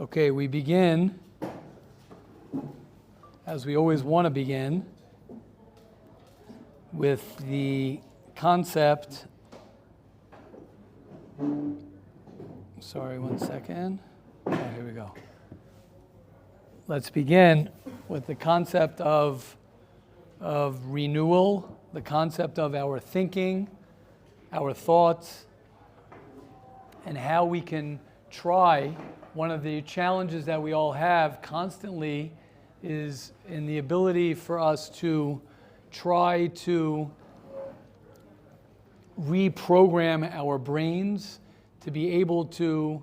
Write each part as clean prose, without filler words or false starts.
Okay, we begin, as we always want to begin, with the concept. Sorry, one second. Okay, here we go. Let's begin with the concept of renewal, the concept of our thinking, our thoughts, and how we can try. One of the challenges that we all have constantly is in the ability for us to try to reprogram our brains to be able to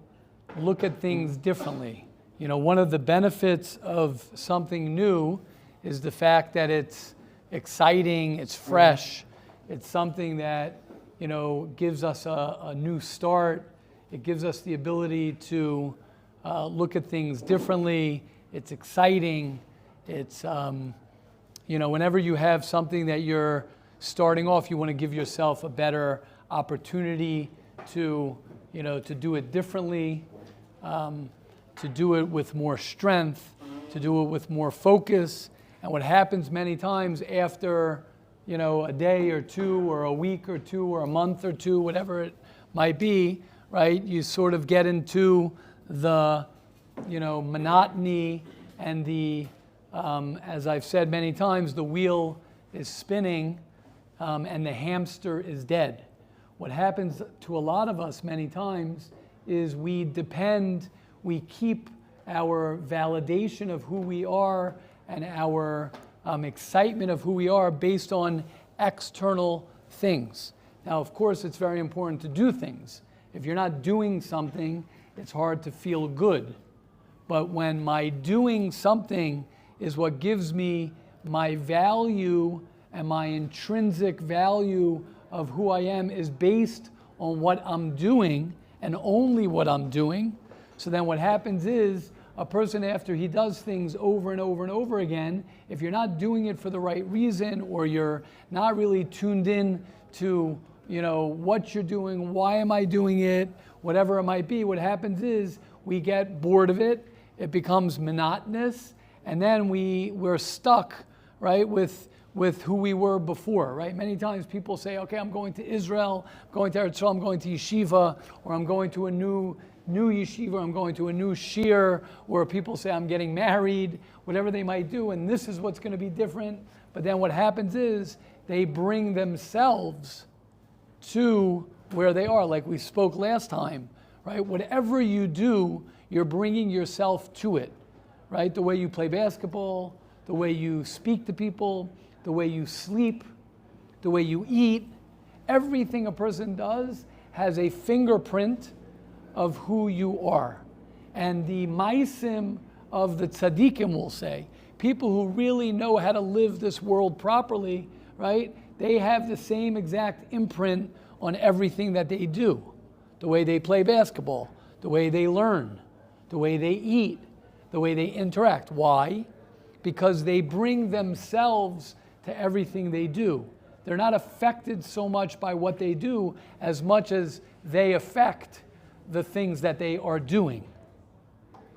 look at things differently. You know, one of the benefits of something new is the fact that it's exciting, it's fresh, it's something that, you know, gives us a new start. It gives us the ability to look at things differently. It's exciting. It's, you know, whenever you have something that you're starting off, you want to give yourself a better opportunity to, you know, to do it differently, to do it with more strength, to do it with more focus. And what happens many times after, you know, a day or two or a week or two or a month or two, whatever it might be, right? You sort of get into the, you know, monotony and the, as I've said many times, the wheel is spinning and the hamster is dead. What happens to a lot of us many times is we keep our validation of who we are and our excitement of who we are based on external things. Now, of course, it's very important to do things. If you're not doing something, it's hard to feel good. But when my doing something is what gives me my value and my intrinsic value of who I am is based on what I'm doing and only what I'm doing. So then what happens is a person, after he does things over and over and over again, if you're not doing it for the right reason or you're not really tuned in to, you know, what you're doing, why am I doing it, whatever it might be, what happens is we get bored of it, it becomes monotonous, and then we're stuck, right, with who we were before, right? Many times people say, okay, I'm going to Israel, I'm going to Eretz Yisrael, I'm going to yeshiva, or I'm going to a new yeshiva, I'm going to a new shir, or people say I'm getting married, whatever they might do, and this is what's going to be different. But then what happens is they bring themselves to where they are, like we spoke last time, right? Whatever you do, you're bringing yourself to it, right? The way you play basketball, the way you speak to people, the way you sleep, the way you eat, everything a person does has a fingerprint of who you are. And the maisim of the tzaddikim, will say, people who really know how to live this world properly, right? They have the same exact imprint on everything that they do. The way they play basketball, the way they learn, the way they eat, the way they interact. Why? Because they bring themselves to everything they do. They're not affected so much by what they do as much as they affect the things that they are doing.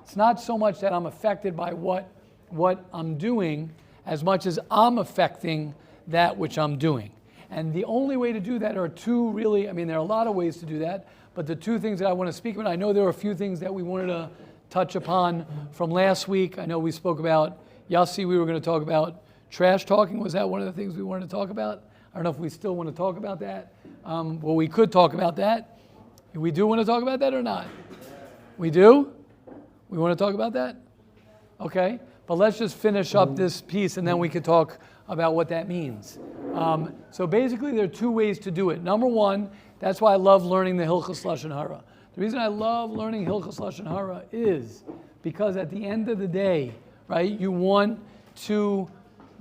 It's not so much that I'm affected by what I'm doing as much as I'm affecting that which I'm doing. And the only way to do that are two really, I mean, there are a lot of ways to do that, but the two things that I want to speak about, I know there are a few things that we wanted to touch upon from last week. I know we spoke about Yossi, we were going to talk about trash talking. Was that one of the things we wanted to talk about? I don't know if we still want to talk about that. Well, we could talk about that. We do want to talk about that or not? We do? We want to talk about that? Okay. But let's just finish up this piece and then we could talk about what that means. So basically there are two ways to do it. Number one, that's why I love learning the Hilchos Lashon Hara. The reason I love learning Hilchos Lashon Hara is because at the end of the day, right, you want to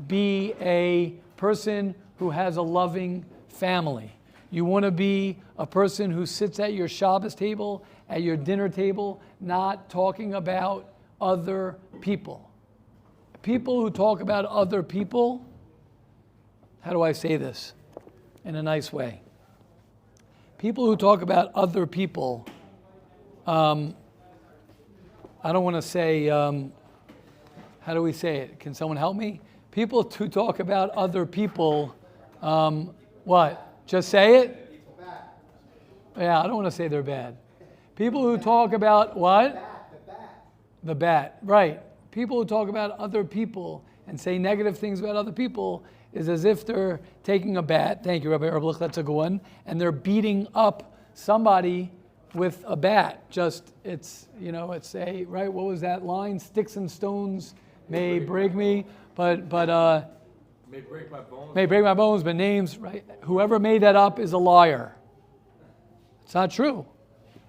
be a person who has a loving family. You want to be a person who sits at your Shabbos table, at your dinner table, not talking about other people. People who talk about other people, how do I say this in a nice way? People who talk about other people I don't want to say, how do we say it? Can someone help me? People who talk about other people, what? Just say it? Yeah, I don't want to say they're bad. People who talk about what? The bat, right. People who talk about other people and say negative things about other people is as if they're taking a bat, thank you, Rabbi Erblich, that's a good one, and they're beating up somebody with a bat. Just, it's a, right, what was that line? Sticks and stones may break me, but may break my bones. May break my bones, but names, right? Whoever made that up is a liar. It's not true.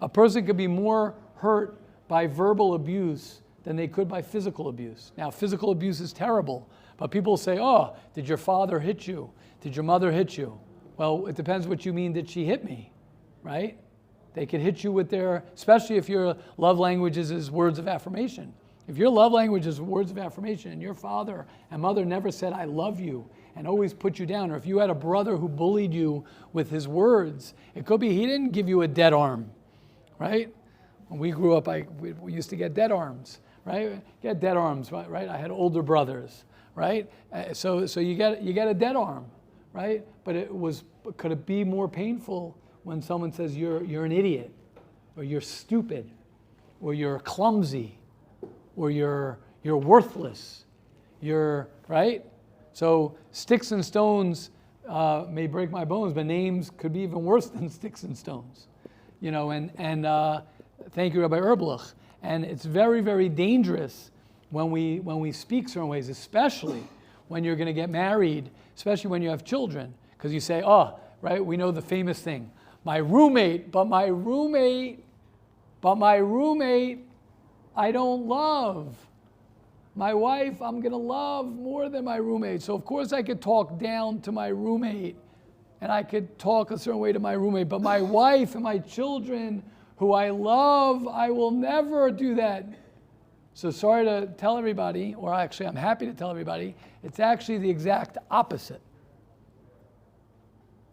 A person could be more hurt by verbal abuse than they could by physical abuse. Now, physical abuse is terrible, but people say, oh, did your father hit you? Did your mother hit you? Well, it depends what you mean, did she hit me, right? They could hit you with their, especially if your love languages is words of affirmation. If your love language is words of affirmation and your father and mother never said, I love you, and always put you down, or if you had a brother who bullied you with his words, it could be he didn't give you a dead arm, right? When we grew up, we used to get dead arms, right? Get dead arms, right? I had older brothers, right? So you get a dead arm, right? But could it be more painful when someone says you're an idiot, or you're stupid, or you're clumsy, or you're worthless, right? So sticks and stones may break my bones, but names could be even worse than sticks and stones, and thank you, Rabbi Erblich. And it's very, very dangerous when we speak certain ways, especially when you're going to get married, especially when you have children, because you say, oh, right, we know the famous thing, my roommate, I don't love. My wife, I'm going to love more than my roommate. So, of course, I could talk down to my roommate, and I could talk a certain way to my roommate, but my wife and my children, who I love, I will never do that. So sorry to tell everybody, or actually I'm happy to tell everybody, it's actually the exact opposite.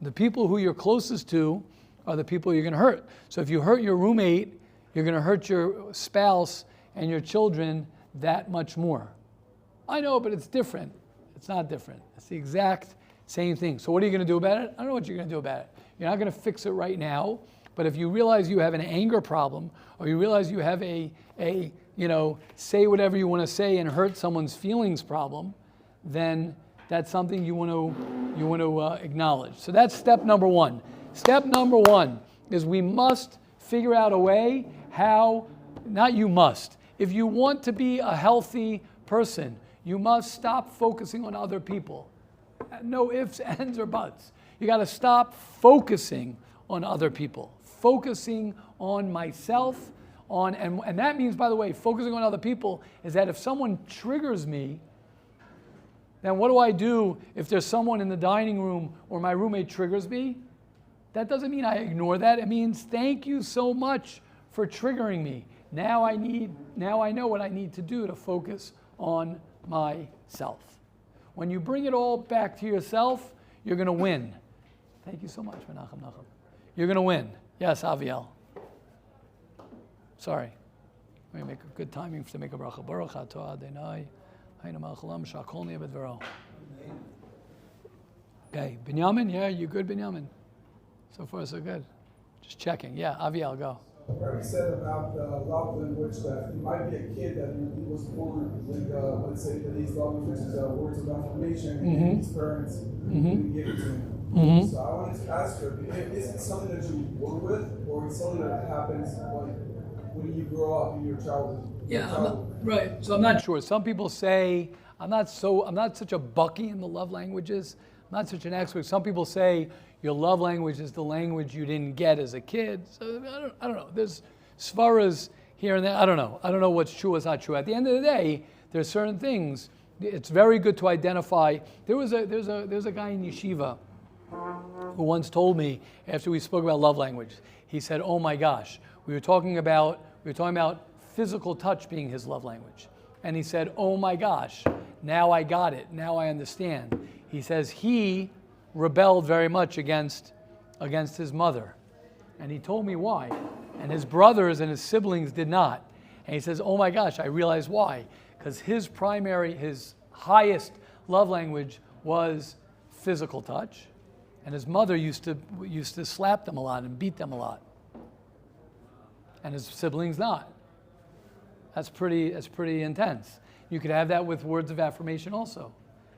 The people who you're closest to are the people you're going to hurt. So if you hurt your roommate, you're going to hurt your spouse and your children that much more. I know, but it's different. It's not different. It's the exact same thing. So what are you going to do about it? I don't know what you're going to do about it. You're not going to fix it right now. But if you realize you have an anger problem, or you realize you have a say whatever you want to say and hurt someone's feelings problem, then that's something you want to acknowledge. So that's step number one. Step number one is we must figure out a way how, not you must, if you want to be a healthy person, you must stop focusing on other people. No ifs, ands, or buts. You got to stop focusing on other people. Focusing on myself, and that means, by the way, focusing on other people is that if someone triggers me, then what do I do if there's someone in the dining room or my roommate triggers me? That doesn't mean I ignore that. It means thank you so much for triggering me. Now I know what I need to do to focus on myself. When you bring it all back to yourself, you're going to win. Thank you so much, Menachem Nachum. You're going to win. Yes, Aviel. Sorry. We make a good timing to make a bracha. Baruch atah Adonai, haynu melech haolam, shakol niyeh b'dvaro. Okay, Binyamin, yeah, you good, Binyamin? So far, so good. Just checking. Yeah, Aviel, go. Rabbi said about the love language that he might be a kid that he was born with, let's say, that these love languages are words of affirmation, and his parents didn't give it to him. So I wanted to ask her, is it something that you work with, or is it something that happens when you grow up in your childhood? Yeah, right. So I'm not sure. Some people say I'm not such a bucky in the love languages. I'm not such an expert. Some people say your love language is the language you didn't get as a kid. So I don't know. There's svaras here and there. I don't know. I don't know what's true, what's not true. At the end of the day, there's certain things. It's very good to identify. There's a guy in yeshiva who once told me after we spoke about love language. He said, "Oh my gosh, we were talking about physical touch being his love language," and he said, "Oh my gosh, now I got it. Now I understand." He says he rebelled very much against his mother, and he told me why, and his brothers and his siblings did not. And he says, oh my gosh, I realize why. Because his highest love language was physical touch. And his mother used to slap them a lot and beat them a lot. And his siblings not. That's pretty intense. You could have that with words of affirmation also.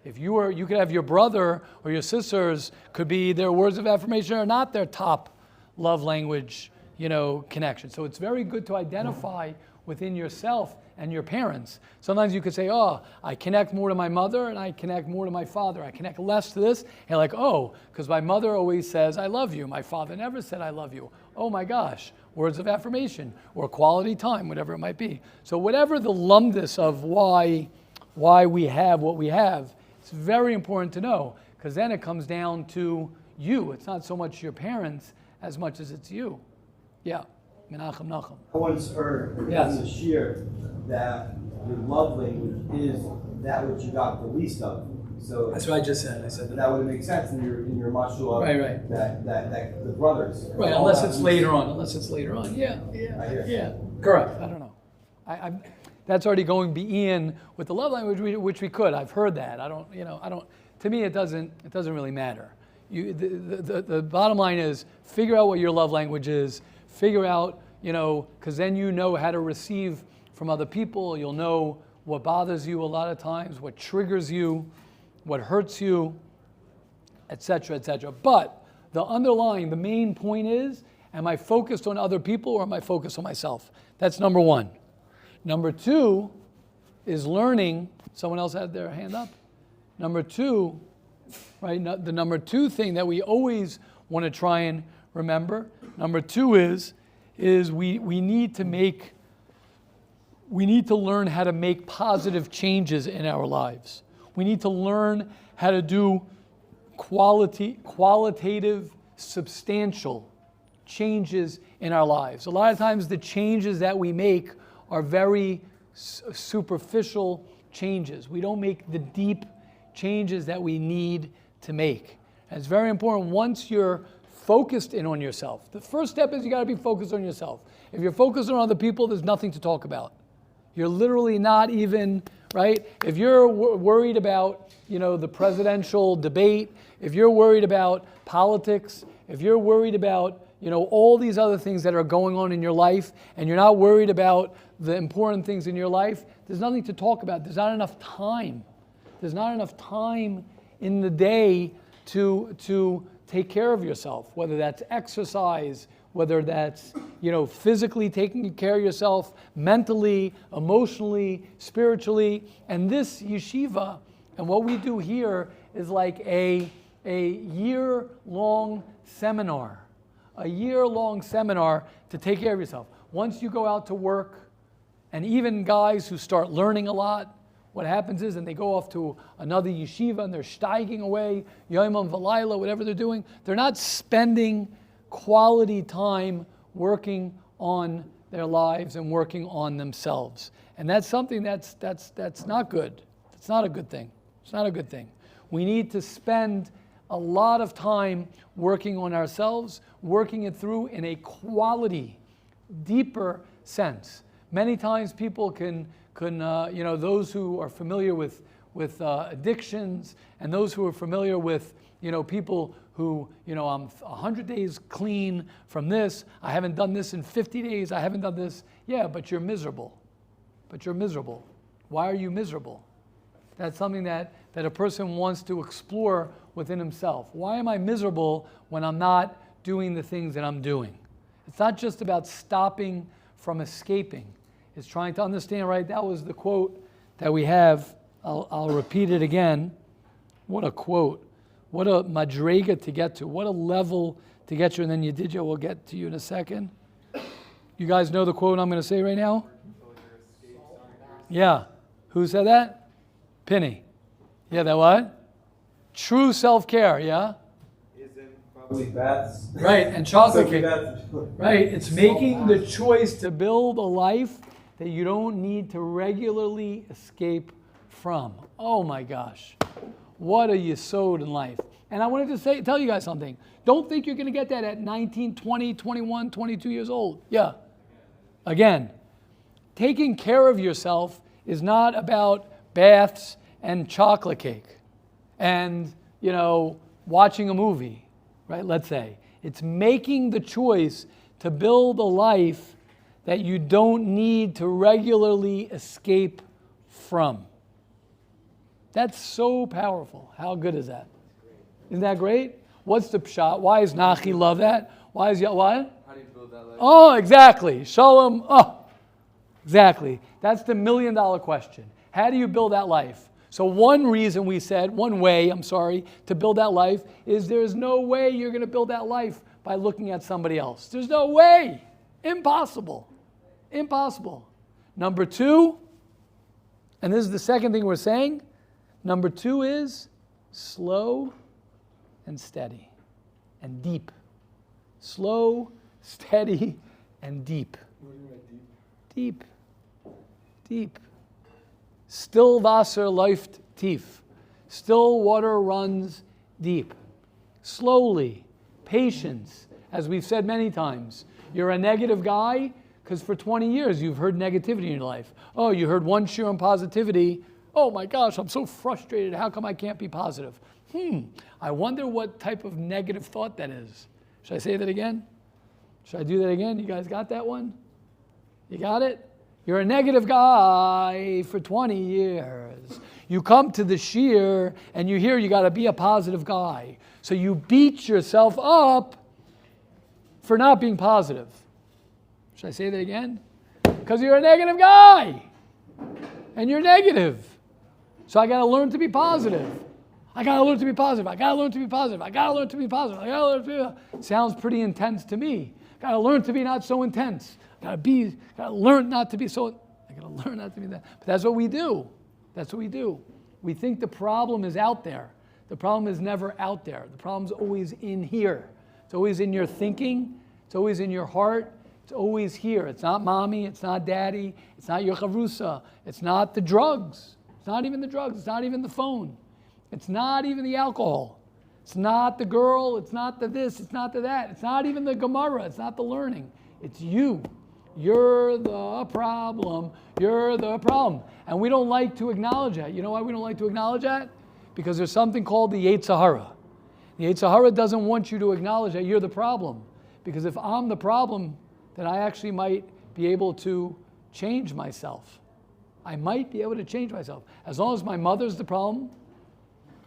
If you could have your brother or your sisters could be their words of affirmation or not their top love language, connection. So it's very good to identify within yourself and your parents. Sometimes you could say, oh, I connect more to my mother and I connect more to my father. I connect less to this. And like, oh, because my mother always says, I love you. My father never said, I love you. Oh my gosh, words of affirmation or quality time, whatever it might be. So whatever the lumpness of why we have what we have, it's very important to know, because then it comes down to you. It's not so much your parents as much as it's you. Yeah. Menachem Nachum. I once heard in Yes. the shir that your love language is that which you got the least of. So That's what I just said. I said that would make sense in your mashal. Right. That the brothers. Right, all unless that it's least. later on. Yeah. I hear. Yeah, correct. I don't know. That's already going to be in with the love language, which we could. I've heard that. I don't. To me, it doesn't really matter. The bottom line is figure out what your love language is. Figure out, because then you know how to receive from other people. You'll know what bothers you a lot of times, what triggers you, what hurts you, etc., etc. But the main point is, am I focused on other people or am I focused on myself? That's number one. Number two is learning. Someone else had their hand up. Number two, right? The number two thing that we always want to try and remember. Number two is we need to learn how to make positive changes in our lives. We need to learn how to do qualitative, substantial changes in our lives. A lot of times the changes that we make are very superficial changes. We don't make the deep changes that we need to make. And it's very important once you're focused in on yourself. The first step is you got to be focused on yourself. If you're focused on other people, there's nothing to talk about. You're literally not even, right? If you're worried about, the presidential debate, if you're worried about politics, if you're worried about, all these other things that are going on in your life, and you're not worried about the important things in your life, there's nothing to talk about. There's not enough time. There's not enough time in the day to take care of yourself, whether that's exercise, whether that's, physically taking care of yourself, mentally, emotionally, spiritually. And this yeshiva and what we do here is like a year-long seminar. A year-long seminar to take care of yourself. Once you go out to work, and even guys who start learning a lot, what happens is, and they go off to another yeshiva and they're steiging away, Yomam V'Layla, whatever they're doing, they're not spending quality time working on their lives and working on themselves. And that's something that's not good. It's not a good thing. It's not a good thing. We need to spend a lot of time working on ourselves, working it through in a quality, deeper sense. Many times people can those who are familiar with addictions and those who are familiar with, people who, I'm 100 days clean from this, I haven't done this in 50 days, I haven't done this. Yeah, but you're miserable. Why are you miserable? That's something that a person wants to explore within himself. Why am I miserable when I'm not doing the things that I'm doing? It's not just about stopping from escaping. It's trying to understand, right? That was the quote that we have. I'll repeat it again. What a quote. What a madrega to get to. What a level to get to. And then Yedidya will get to you in a second. You guys know the quote I'm going to say right now? Yeah. Who said that? Penny. Yeah, that what? True self-care, yeah? Probably baths. Right, and chocolate cake. Baths. Right, it's making the choice to build a life that you don't need to regularly escape from. Oh my gosh, what a yesod in life. And I wanted to tell you guys something. Don't think you're going to get that at 19, 20, 21, 22 years old. Yeah. Again, taking care of yourself is not about baths and chocolate cake and, watching a movie, right? Let's say. It's making the choice to build a life that you don't need to regularly escape from. That's so powerful. How good is that? Isn't that great? What's the pshat? Why does Nachi love that? Why is what? How do you build that life? Oh, exactly. Shalom. Oh, exactly. That's the $1 million question. How do you build that life? So one way, to build that life is there's no way you're going to build that life by looking at somebody else. There's no way. Impossible. Impossible. Number two, and this is the second thing we're saying, number two is slow and steady and deep. Slow, steady, and deep. Deep. Deep. Still Wasser läuft tief. Still water runs deep. Slowly. Patience. As we've said many times, you're a negative guy because for 20 years you've heard negativity in your life. Oh, you heard one shiur on positivity. Oh my gosh, I'm so frustrated. How come I can't be positive? I wonder what type of negative thought that is. Should I say that again? Should I do that again? You guys got that one? You got it? You're a negative guy for 20 years. You come to the shiur and you hear you got to be a positive guy. So you beat yourself up for not being positive. Should I say that again? Because you're a negative guy. And you're negative. So I got to learn to be positive. I got to learn to be positive. I got to learn to be positive. I got to learn to be positive. I got to learn to be positive. Sounds pretty intense to me. Got to learn to be not so intense. Got to learn not to be so. I got to learn not to be that. But that's what we do. That's what we do. We think the problem is out there. The problem is never out there. The problem's always in here. It's always in your thinking. It's always in your heart. It's always here. It's not mommy. It's not daddy. It's not your chavrusa. It's not the drugs. It's not even the drugs. It's not even the phone. It's not even the alcohol. It's not the girl. It's not the this. It's not the that. It's not even the Gemara. It's not the learning. It's you. You're the problem. You're the problem. And we don't like to acknowledge that. You know why we don't like to acknowledge that? Because there's something called the Yetzer Hara. The Yetzer Hara doesn't want you to acknowledge that you're the problem. Because if I'm the problem, then I actually might be able to change myself. I might be able to change myself. As long as my mother's the problem,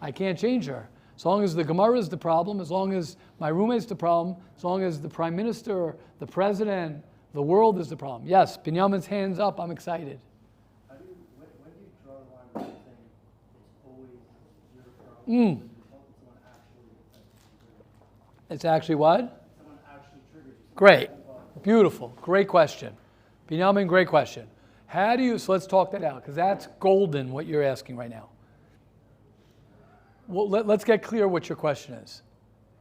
I can't change her. As long as the Gemara is the problem, as long as my roommate's the problem, as long as the prime minister, the president, the world is the problem. Yes, Binyamin's hands up. I'm excited. When do you draw the line between saying it's always your problem? It's actually what? Someone actually triggers you. Great. Beautiful. Great question. Binyamin, great question. So let's talk that out, because that's golden what you're asking right now. Well, let's get clear what your question is.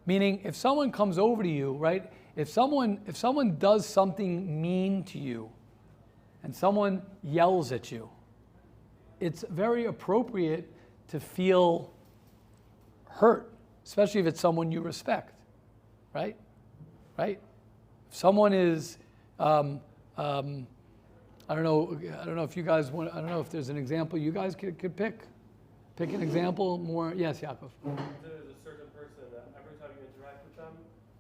Meaning, if someone comes over to you, right? If someone does something mean to you and someone yells at you, it's very appropriate to feel hurt, especially if it's someone you respect, right? Right? If someone is, I don't know if you guys want, I don't know if there's an example you guys could pick. Pick an example more. Yes, Yaakov. There's a certain person that every time you interact with them,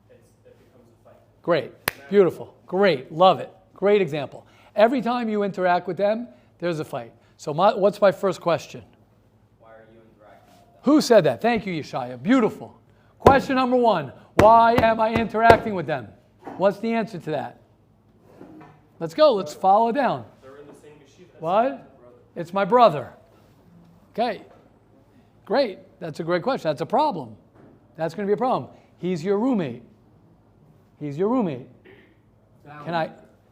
it becomes a fight. Great. Beautiful. Great. Love it. Great example. Every time you interact with them, there's a fight. So what's my first question? Why are you interacting with them? Who said that? Thank you, Yeshaya. Beautiful. Question number one. Why am I interacting with them? What's the answer to that? Let's go. Let's follow down. They're in the same yeshiva. What? It's my brother. Okay. Great. That's a great question. That's a problem. That's going to be a problem. He's your roommate. He's your roommate.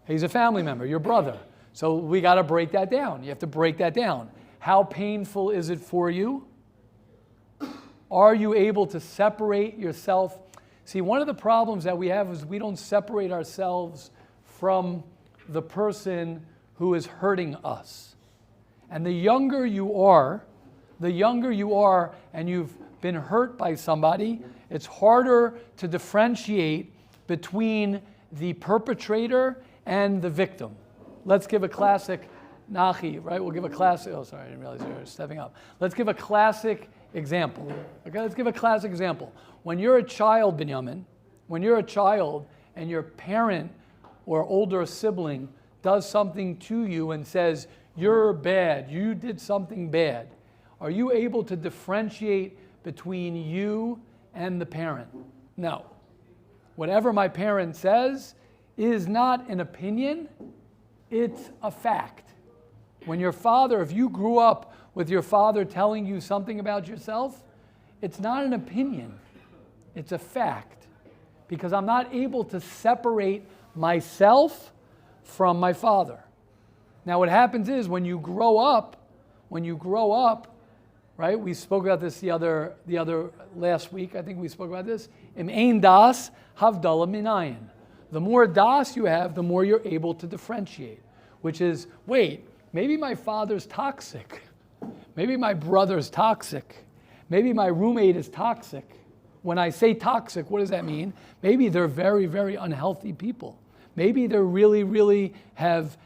He's a family member, your brother. So we got to break that down. You have to break that down. How painful is it for you? Are you able to separate yourself? See, one of the problems that we have is we don't separate ourselves from the person who is hurting us. And the younger you are and you've been hurt by somebody, it's harder to differentiate between the perpetrator and the victim. let's give a classic Nachi, right? We'll give a classic, oh, sorry, I didn't realize you were stepping up. Let's give a classic example. Okay, let's give a classic example. When you're a child, Binyamin, when you're a child and your parent or older sibling does something to you and says, you're bad, you did something bad, are you able to differentiate between you and the parent? No. Whatever my parent says is not an opinion, it's a fact. When your father, if you grew up with your father telling you something about yourself, it's not an opinion, it's a fact. Because I'm not able to separate myself from my father. Now what happens is when you grow up, right? We spoke about this the other last week. I think we spoke about this. Im ein das havdala minayin. The more das you have, the more you're able to differentiate. Which is, wait, maybe my father's toxic. Maybe my brother's toxic. Maybe my roommate is toxic. When I say toxic, what does that mean? Maybe they're very, very unhealthy people. Maybe they really have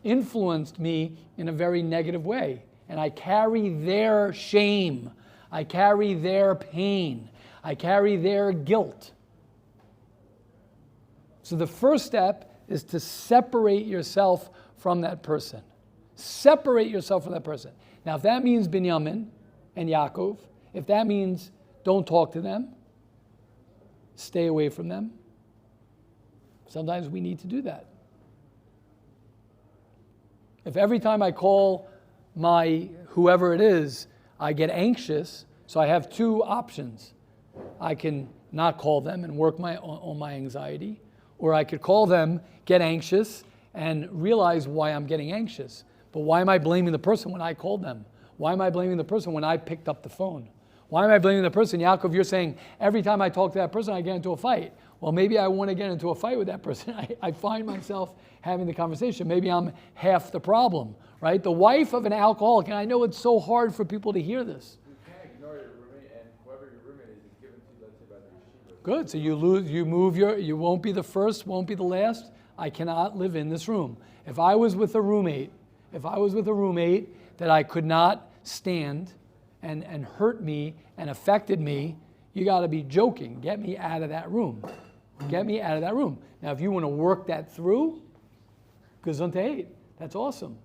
influenced me in a very negative way. And I carry their shame. I carry their pain. I carry their guilt. So the first step is to separate yourself from that person. Separate yourself from that person. Now, if that means Binyamin and Yaakov, if that means don't talk to them, stay away from them, sometimes we need to do that. If every time I call my whoever it is, I get anxious, so I have two options. I can not call them and work on my anxiety, or I could call them, get anxious, and realize why I'm getting anxious. But why am I blaming the person when I called them? Why am I blaming the person when I picked up the phone? Why am I blaming the person? Yaakov, you're saying every time I talk to that person, I get into a fight. Well, maybe I want to get into a fight with that person. I find myself having the conversation. Maybe I'm half the problem, right? The wife of an alcoholic, and I know it's so hard for people to hear this. You can't ignore your roommate, and whoever your roommate is given to, let's say, by the yeshiva. Good, so you won't be the first, won't be the last. I cannot live in this room. If I was with a roommate that I could not stand and hurt me and affected me, you got to be joking. Get me out of that room. Get me out of that room. Now, if you want to work that through, gesundheit, that's awesome.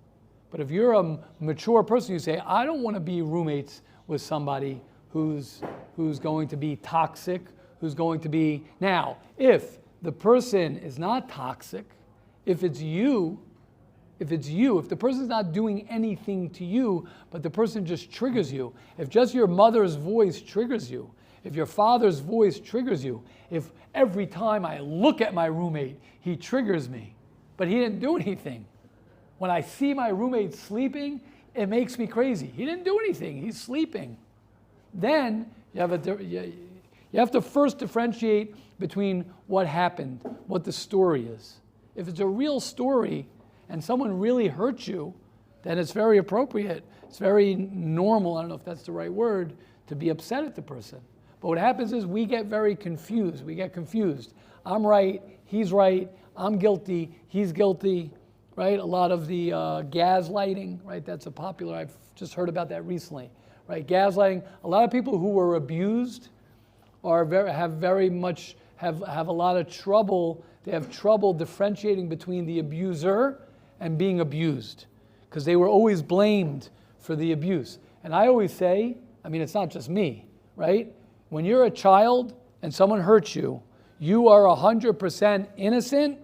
But if you're a mature person, you say, I don't want to be roommates with somebody who's going to be toxic, who's going to be... Now, if the person is not toxic, if the person's not doing anything to you, but the person just triggers you, if just your mother's voice triggers you, if your father's voice triggers you, if every time I look at my roommate, he triggers me, but he didn't do anything. When I see my roommate sleeping, it makes me crazy. He didn't do anything, he's sleeping. Then you have to first differentiate between what happened, what the story is. If it's a real story and someone really hurt you, then it's very appropriate. It's very normal, I don't know if that's the right word, to be upset at the person. But what happens is we get very confused. We get confused. I'm right, he's right, I'm guilty, he's guilty, right? A lot of the gaslighting, right? That's a popular, I've just heard about that recently, right? Gaslighting. A lot of people who were abused have a lot of trouble. They have trouble differentiating between the abuser and being abused because they were always blamed for the abuse. And I always say, I mean, it's not just me, right? When you're a child and someone hurts you, you are 100% innocent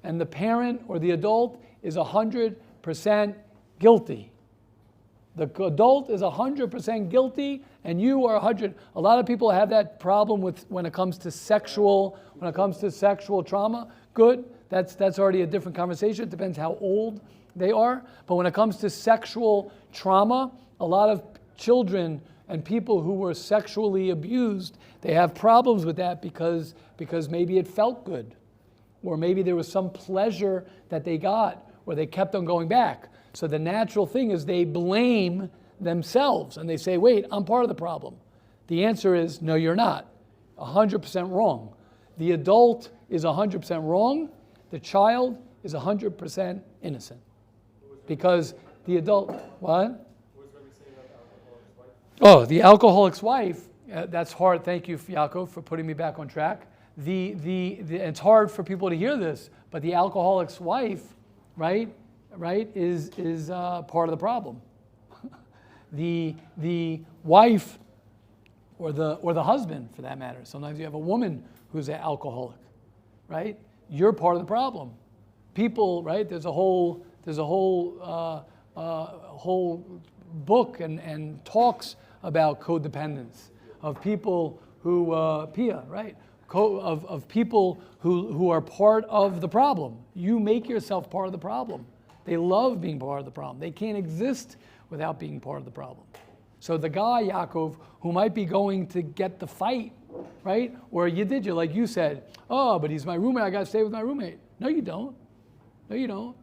and the parent or the adult is 100% guilty. The adult is 100% guilty and you are 100. A lot of people have that problem with when it comes to sexual trauma. Good, that's already a different conversation. It depends how old they are. But when it comes to sexual trauma, a lot of children and people who were sexually abused, they have problems with that because maybe it felt good, or maybe there was some pleasure that they got, or they kept on going back. So the natural thing is they blame themselves, and they say, wait, I'm part of the problem. The answer is, no, you're not. 100% wrong. The adult is 100% wrong. The child is 100% innocent. Because the adult, what? What was Rabbi saying about alcoholic's wife? Oh, the alcoholic's wife, that's hard. Thank you, Yaakov, for putting me back on track. It's hard for people to hear this, but the alcoholic's wife, right, is part of the problem. the wife, or the husband, for that matter. Sometimes you have a woman who's an alcoholic, right? You're part of the problem. People, right? There's a whole book and talks about codependence of people who Pia, right? Of people who are part of the problem. You make yourself part of the problem. They love being part of the problem. They can't exist without being part of the problem. So the guy, Yaakov, who might be going to get the fight, right? Or you like you said, oh, but he's my roommate, I got to stay with my roommate. No, you don't. No, you don't.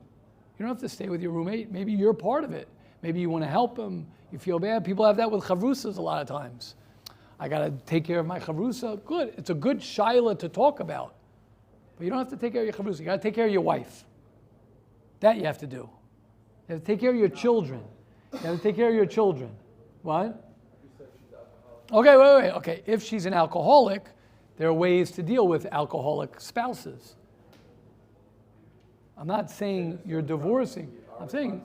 You don't have to stay with your roommate. Maybe you're part of it. Maybe you want to help him. You feel bad. People have that with chavrusas a lot of times. I got to take care of my chavrusa. Good. It's a good shaila to talk about. But you don't have to take care of your chavrusa. You got to take care of your wife. That you have to do. You have to take care of your children. You have to take care of your children. What? Okay, wait. Okay, if she's an alcoholic, there are ways to deal with alcoholic spouses. I'm not saying you're divorcing. I'm saying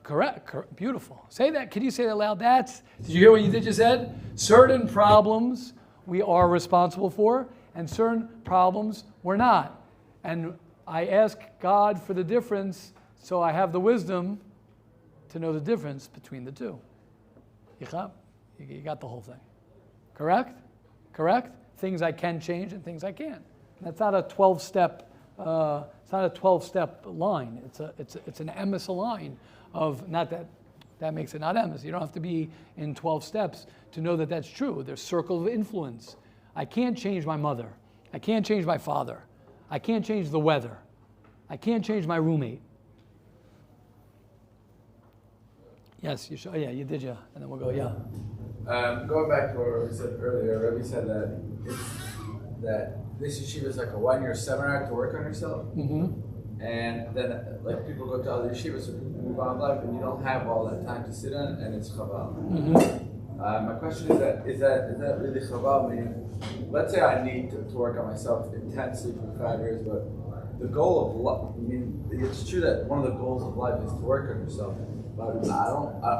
correct. Beautiful. Say that. Can you say that loud? Did you hear what you just said? Certain problems we are responsible for, and certain problems we're not. And I ask God for the difference, so I have the wisdom to know the difference between the two. You got the whole thing. Correct? Things I can change and things I can't. That's not a 12-step. It's not a 12-step line. It's an emes line of, not that makes it not emes. You don't have to be in 12 steps to know that that's true. There's circle of influence. I can't change my mother. I can't change my father. I can't change the weather. I can't change my roommate. Yes, you should. Oh, yeah, you did, yeah. And then we'll go, yeah. Going back to what we said earlier, Rabbi said that this yeshiva is like a 1-year seminar to work on yourself. Mm-hmm. And then, like, people go to other yeshivas, so people move on in life, and you don't have all that time to sit in, and it's chaval. Mm-hmm. My question is that really chaval? Meaning, let's say I need to work on myself intensely for 5 years, but the goal of life, I mean, it's true that one of the goals of life is to work on yourself. But I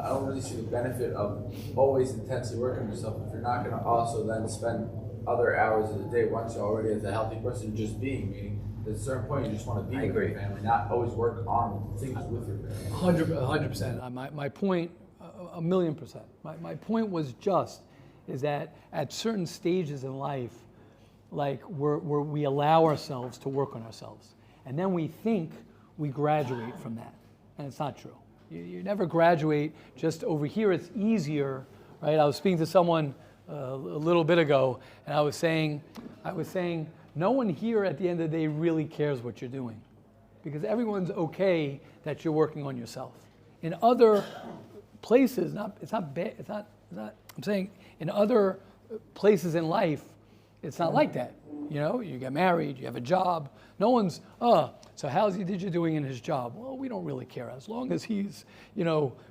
don't really see the benefit of always intensely working on yourself if you're not going to also then spend other hours of the day once you're already as a healthy person just being. Meaning, at a certain point, you just want to be with your family, not always work on things with your family. 100%. My point, 1,000,000%. My point was is that at certain stages in life, like we allow ourselves to work on ourselves, and then we think we graduate from that, and it's not true. You never graduate. Just over here, it's easier, right? I was speaking to someone a little bit ago, and I was saying, no one here at the end of the day really cares what you're doing, because everyone's okay that you're working on yourself. In other places, it's not bad. I'm saying in other places in life, it's not like that. You know, you get married, you have a job. No one's, so how's Yedidya doing in his job? Well, we don't really care as long as he's,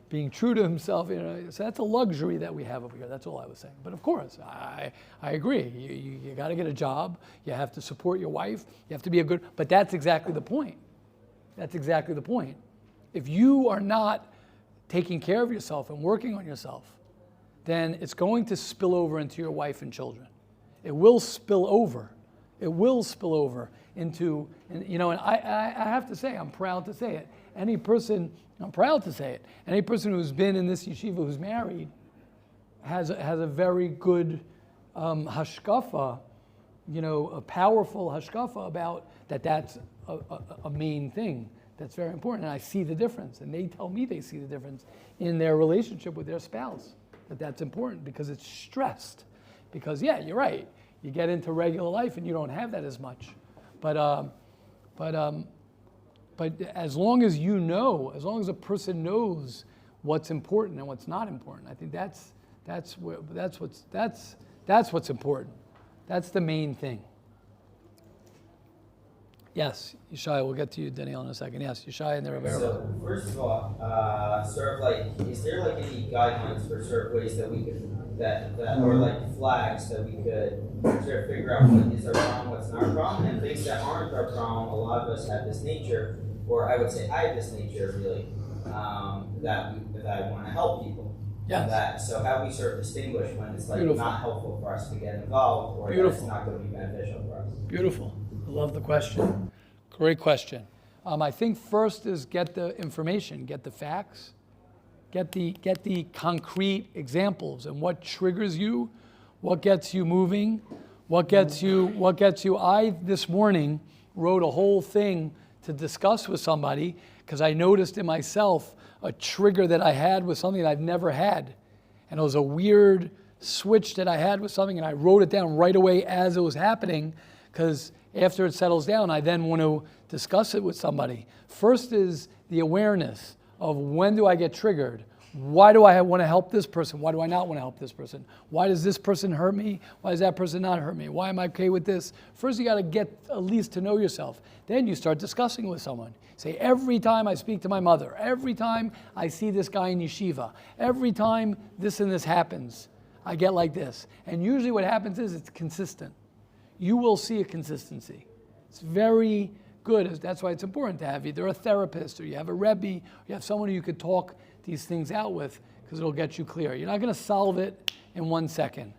being true to himself. So that's a luxury that we have over here. That's all I was saying. But of course, I agree. You got to get a job. You have to support your wife. You have to be but that's exactly the point. That's exactly the point. If you are not taking care of yourself and working on yourself, then it's going to spill over into your wife and children. It will spill over. It will spill over into, and I have to say, I'm proud to say it. I'm proud to say it. Any person who's been in this yeshiva who's married has a very good hashkafa, a powerful hashkafa about that's a main thing. That's very important. And I see the difference. And they tell me they see the difference in their relationship with their spouse. That's important because it's stressed. Because, yeah, you're right. You get into regular life and you don't have that as much. But as long as as long as a person knows what's important and what's not important, I think that's what's important. That's the main thing. Yes, Yeshaya, we'll get to you, Daniel, in a second. Yes, Yeshaya and the Rabbi. So first of all, sort of like, is there like any guidelines for sort of ways that we could that or like flags that we could sort of figure out what is our problem, what's not our problem, and things that aren't our problem? A lot of us have this nature, or I would say I have this nature really, that I want to help people. Yes. So how do we sort of distinguish when it's like Beautiful. not helpful for us to get involved, or that Beautiful. it's not going to be beneficial for us? Beautiful. I love the question. Great question. I think first is get the information, get the facts, get the concrete examples and what triggers you, what gets you moving, what gets you. I this morning wrote a whole thing to discuss with somebody because I noticed in myself a trigger that I had with something that I've never had. And it was a weird switch that I had with something, and I wrote it down right away as it was happening, because after it settles down, I then want to discuss it with somebody. First is the awareness of when do I get triggered? Why do I want to help this person? Why do I not want to help this person? Why does this person hurt me? Why does that person not hurt me? Why am I okay with this? First, you got to get at least to know yourself. Then you start discussing with someone. Say, every time I speak to my mother, every time I see this guy in yeshiva, every time this and this happens, I get like this. And usually what happens is it's consistent. You will see a consistency. It's very good. That's why it's important to have either a therapist or you have a Rebbe, or you have someone who you could talk these things out with, because it'll get you clear. You're not going to solve it in 1 second.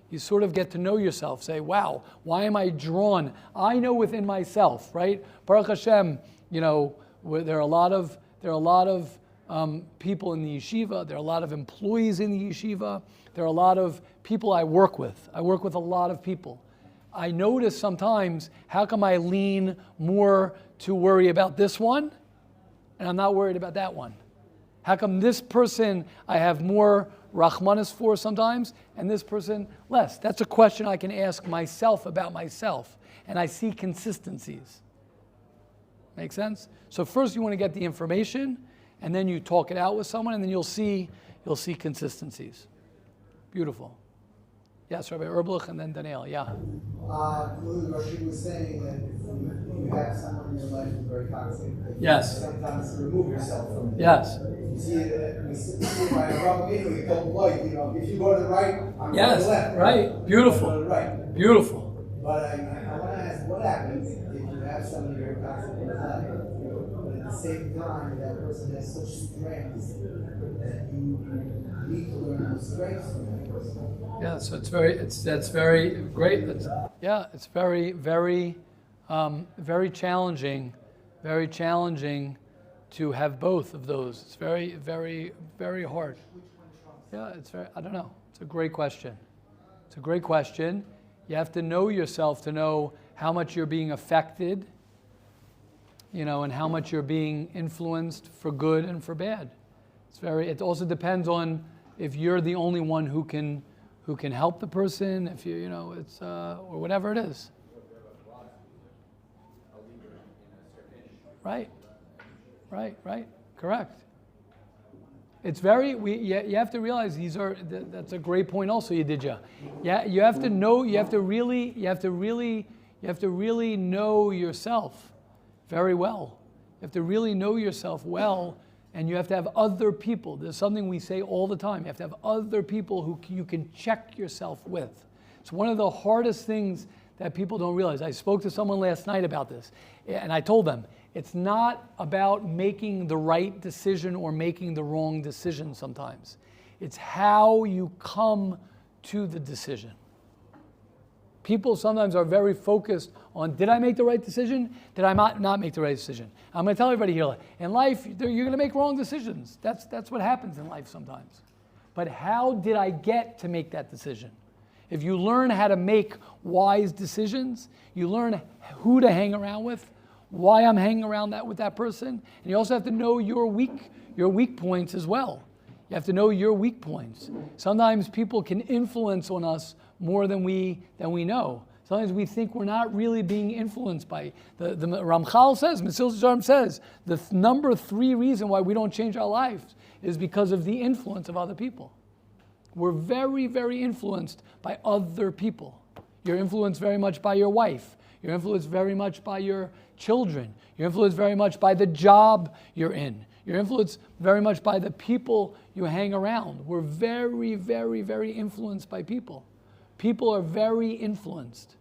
You sort of get to know yourself. Say, wow, why am I drawn? I know within myself, right? Baruch Hashem, you know, there are a lot of people in the yeshiva. There are a lot of employees in the yeshiva. There are a lot of people I work with. I work with a lot of people. I notice sometimes, how come I lean more to worry about this one, and I'm not worried about that one? How come this person I have more Rahmanis for sometimes, and this person less? That's a question I can ask myself about myself, and I see consistencies. Make sense? So first you want to get the information, and then you talk it out with someone, and then you'll see consistencies. Beautiful. Yes, Rabbi Erblich, and then Daniel. Yeah. Rashid was saying that if you have someone in your life who's very toxic, Yes. sometimes to remove yourself from it. Yes. You see it by Rabbi Yoni, he told Lloyd, if you go to the right, I'm going to Yes. the left. Right. Beautiful. Go to the right. Beautiful. But I want to ask, what happens if you have somebody very toxic in your life, but at the same time that person has such strengths that you need to learn those strengths from that person? Yeah, so that's very great. It's very challenging to have both of those. It's very, very, very hard. Yeah, I don't know. It's a great question. You have to know yourself to know how much you're being affected, and how much you're being influenced for good and for bad. It also depends on if you're the only one who can help the person, if it's or whatever it is. Right. Correct. It's you have to realize that's a great point also, Yedidya. Yeah, you have to know, you have to really know yourself very well. You have to really know yourself well, and you have to have other people. There's something we say all the time. You have to have other people who you can check yourself with. It's one of the hardest things that people don't realize. I spoke to someone last night about this, and I told them, it's not about making the right decision or making the wrong decision sometimes. It's how you come to the decision. People sometimes are very focused on, did I make the right decision? Did I not make the right decision? I'm going to tell everybody here, in life, you're going to make wrong decisions. That's what happens in life sometimes. But how did I get to make that decision? If you learn how to make wise decisions, you learn who to hang around with, why I'm hanging around with that person, and you also have to know your weak points as well. You have to know your weak points. Sometimes people can influence on us more than we know. Sometimes we think we're not really being influenced by. The Ramchal says, Mesil Sharm says, the number 3 reason why we don't change our lives is because of the influence of other people. We're very, very influenced by other people. You're influenced very much by your wife. You're influenced very much by your children. You're influenced very much by the job you're in. You're influenced very much by the people you hang around. We're very, very, very influenced by people. People are very influenced.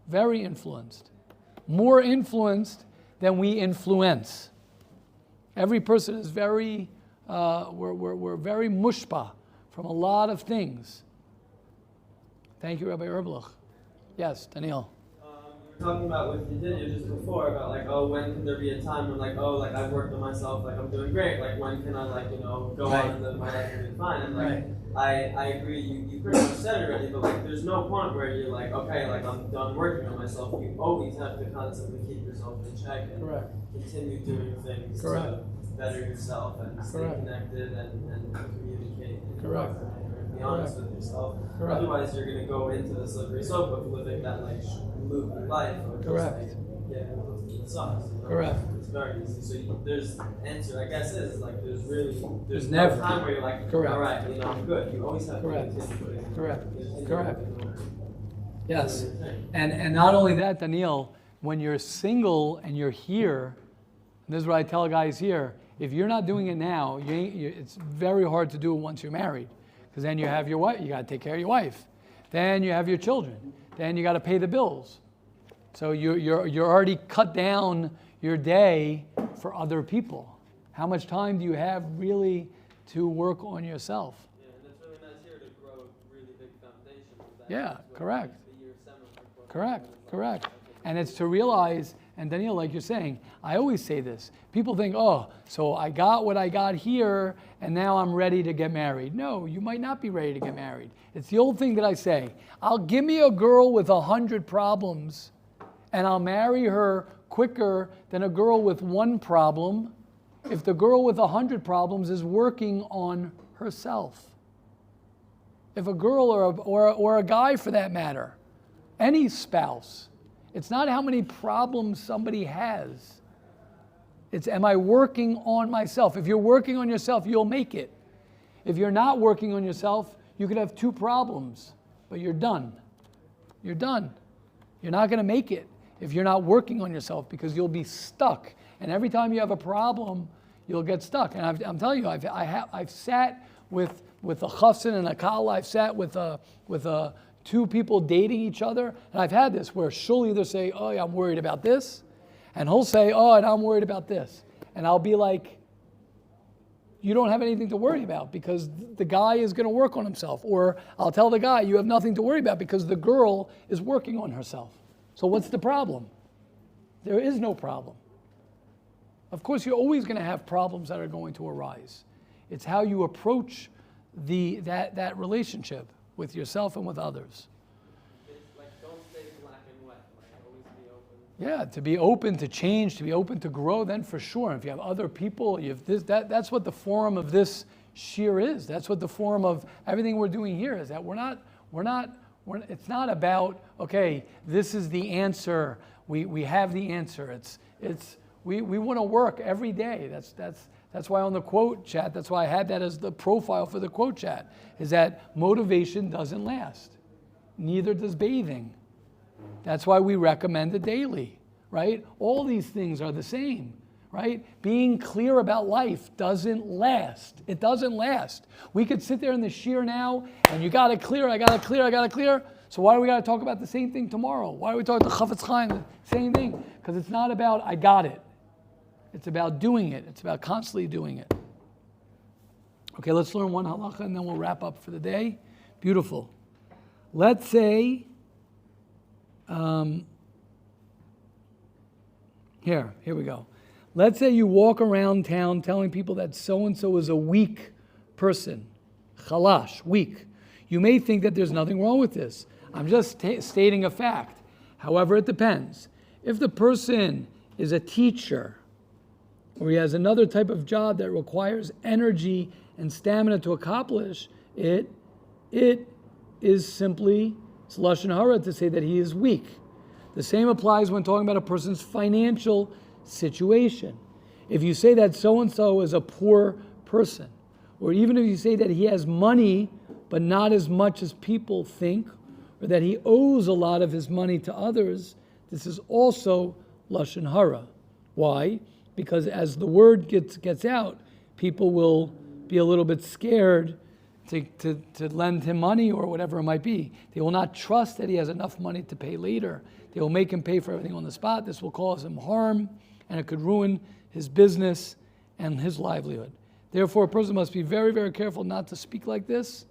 Very influenced. More influenced than we influence. Every person is very, we're very mushpa from a lot of things. Thank you, Rabbi Erblich. Yes, Daniel. You were talking about with the video just before about like, oh, when can there be a time when like, oh, like I've worked on myself, like I'm doing great, like when can I like, you know, go on and live my life and be fine? And like, I agree, you pretty much said it already, but like there's no point where you're like, okay, like I'm done working on myself. You always have to constantly keep yourself in check and continue doing things to better yourself and stay connected and communicate and be honest with yourself. Otherwise you're gonna go into the slippery slope of living that like loopy life. Like, yeah, it sucks. You know? It's very easy. So there's answer, I guess, is like there's never no time where you're like, all right, you know, I'm good. You always have to continue. Correct. Yes. And not only that, Daniel, when you're single and you're here, and this is what I tell guys here, if you're not doing it now, it's very hard to do it once you're married. Because then you have your wife, you got to take care of your wife. Then you have your children. Then you got to pay the bills. So you're already cut down your day for other people. How much time do you have really to work on yourself? Yeah, and it's really nice here to grow a really big foundation. Yeah, correct. Correct. And it's to realize, and Daniel, like you're saying, I always say this. People think, oh, so I got what I got here, and now I'm ready to get married. No, you might not be ready to get married. It's the old thing that I say. Give me a girl with 100 problems, and I'll marry her quicker than a girl with one problem if the girl with 100 problems is working on herself. If a girl or a guy for that matter, any spouse, it's not how many problems somebody has. It's, am I working on myself? If you're working on yourself, you'll make it. If you're not working on yourself, you could have 2 problems, but you're done. You're done. You're not going to make it if you're not working on yourself because you'll be stuck. And every time you have a problem, you'll get stuck. And I'm telling you, I've sat with a chassan and a kala. I've sat with 2 people dating each other, and I've had this where she'll either say, oh, yeah, I'm worried about this, and he'll say, oh, and I'm worried about this. And I'll be like, you don't have anything to worry about because the guy is going to work on himself. Or I'll tell the guy, you have nothing to worry about because the girl is working on herself. So what's the problem? There is no problem. Of course, you're always going to have problems that are going to arise. It's how you approach that relationship with yourself and with others. It's like don't stay black and white. Like always be open. Yeah, to be open to change, to be open to grow, then for sure. If you have other people, you have this, that's what the forum of this shir is. That's what the forum of everything we're doing here is, that it's not about, okay, this is the answer. We have the answer. We want to work every day. That's why on the quote chat, that's why I had that as the profile for the quote chat, is that motivation doesn't last. Neither does bathing. That's why we recommend it daily, right? All these things are the same, right? Being clear about life doesn't last. It doesn't last. We could sit there in the shir now, and you got to clear, I got to clear. So why do we got to talk about the same thing tomorrow? Why do we talk to Chafetz Chaim, the same thing? Because it's not about I got it. It's about doing it. It's about constantly doing it. Okay, let's learn one halacha and then we'll wrap up for the day. Beautiful. Let's say, here we go. Let's say you walk around town telling people that so-and-so is a weak person. Chalash, weak. You may think that there's nothing wrong with this. I'm just stating a fact. However, it depends. If the person is a teacher, or he has another type of job that requires energy and stamina to accomplish it, it is simply, it's lashon hara to say that he is weak. The same applies when talking about a person's financial situation. If you say that so-and-so is a poor person, or even if you say that he has money but not as much as people think, or that he owes a lot of his money to others, this is also Lashon Hara. Why? Because as the word gets out, people will be a little bit scared to lend him money or whatever it might be. They will not trust that he has enough money to pay later. They will make him pay for everything on the spot. This will cause him harm, and it could ruin his business and his livelihood. Therefore, a person must be very, very careful not to speak like this.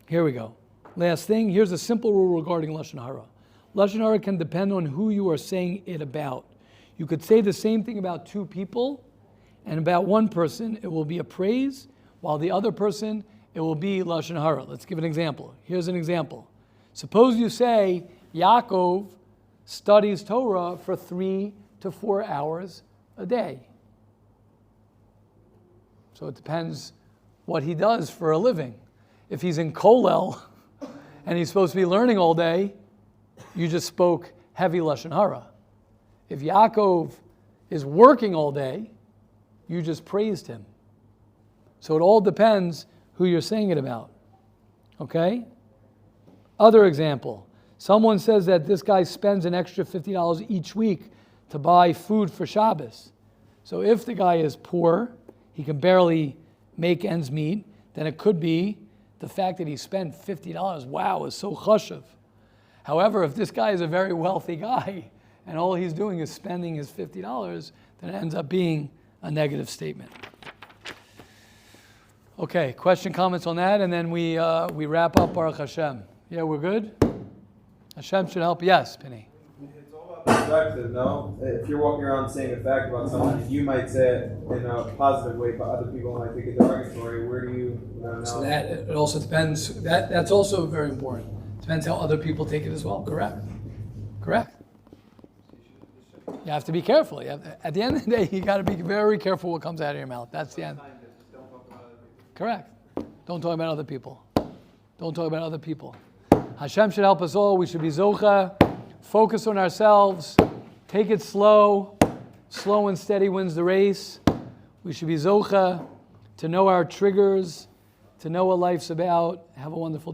Here we go. Last thing, here's a simple rule regarding Lashon Hara. Lashon Hara can depend on who you are saying it about. You could say the same thing about two people, and about one person, it will be a praise, while the other person, it will be Lashon Hara. Let's give an example. Here's an example. Suppose you say, Yaakov studies Torah for 3 to 4 hours a day. So it depends what he does for a living. If he's in Kollel and he's supposed to be learning all day, you just spoke heavy Lashon Hara. If Yaakov is working all day, you just praised him. So it all depends who you're saying it about. Okay? Other example. Someone says that this guy spends an extra $50 each week to buy food for Shabbos. So if the guy is poor, he can barely make ends meet, then it could be the fact that he spent $50. Wow, is so chashuv. However, if this guy is a very wealthy guy and all he's doing is spending his $50, then it ends up being a negative statement. Okay, question, comments on that, and then we wrap up Baruch Hashem. Yeah, we're good? Hashem should help. Yes, Penny. It's all about perspective, no? If you're walking around saying a fact about someone, you might say it in a positive way, but other people might think it's derogatory. Where do you know? So that it also depends. That's also very important. Depends how other people take it as well. Correct. You have to be careful. At the end of the day, you got to be very careful what comes out of your mouth. That's the end. Correct. Don't talk about other people. Don't talk about other people. Hashem should help us all. We should be zocha. Focus on ourselves. Take it slow. Slow and steady wins the race. We should be zocha to know our triggers, to know what life's about. Have a wonderful day.